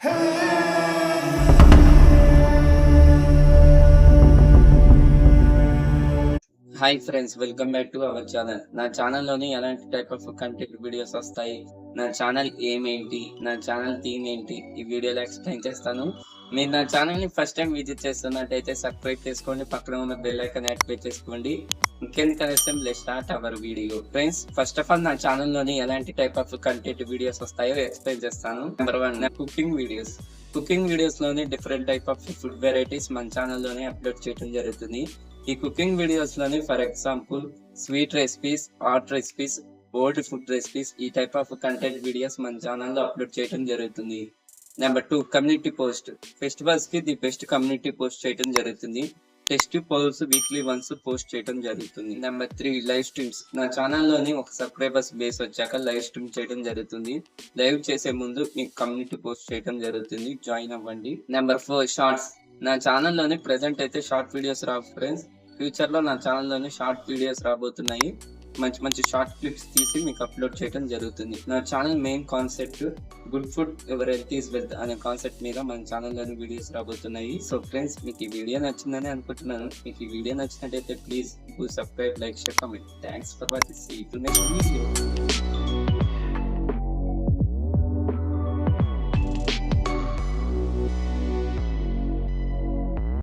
Hi friends, welcome back to our channel. నా ఛానల్లోని ఎలాంటి టైప్ ఆఫ్ కంటెంట్ వీడియోస్ వస్తాయి, నా ఛానల్ ఏంటి, నా ఛానల్ థీమ్ ఏంటి, ఈ వీడియోలో ఎక్స్ప్లెయిన్ చేస్తాను. మీరు నా ఛానల్ని ఫస్ట్ టైం విజిట్ చేస్తున్నట్టయితే సబ్స్క్రైబ్ చేసుకోండి, పక్కన ఉన్న బెల్ ఐకాన్ యాక్టివేట్ చేసుకోండి. ఇంకెందుకు let's start our video. Friends, first of all నా ఛానల్లోని ఎలాంటి టైప్ ఆఫ్ కంటెంట్ వీడియోస్ వస్తాయో ఎక్స్ప్లెయిన్ చేస్తాను. Number 1, cooking videos. Cooking videos లోని different type of food varieties మన ఛానల్లోనే అప్లోడ్ చేయడం జరుగుతుంది. ఈ కుకింగ్ వీడియోస్ లోని for example sweet recipes, hot recipes, old food recipes, ఈ టైప్ ఆఫ్ కంటెంట్ వీడియోస్ మన ఛానల్లో అప్లోడ్ చేయడం జరుగుతుంది. Number 2, community post. ఫెస్టివల్స్ కి ది బెస్ట్ కమ్యూనిటీ పోస్ట్ చేయడం జరుగుతుంది. Test polls weekly once post చేయడం జరుగుతుంది. Number 3, live streams. నా ఛానల్లోని ఒక సబ్స్క్రైబర్స్ బేస్ వచ్చాక లైవ్ స్ట్రీమ్ చేయడం జరుగుతుంది. లైవ్ చేసే ముందు మీకు కమ్యూనిటీ పోస్ట్ చేయడం జరుగుతుంది, జాయిన్ అవ్వండి. Number 4, shorts. నా ఛానల్లోని ప్రెసెంట్ అయితే షార్ట్ వీడియోస్ రావు ఫ్రెండ్స్. ఫ్యూచర్ లో నా ఛానల్లోని షార్ట్ వీడియోస్ రాబోతున్నాయి. మంచి మంచి షార్ట్ క్లిప్స్ తీసి మీకు అప్లోడ్ చేయడం జరుగుతుంది. నా channel main concept good food ever health is wealth అనే కాన్సెప్ట్ మీద మన ఛానల్లోని వీడియోస్ రాబోతున్నాయి. సో ఫ్రెండ్స్, మీకు ఈ వీడియో నచ్చిందని అనుకుంటున్నాను. మీకు ఈ వీడియో నచ్చినట్టయితే please do subscribe, like, share, comment. Thanks for watching. See you next video.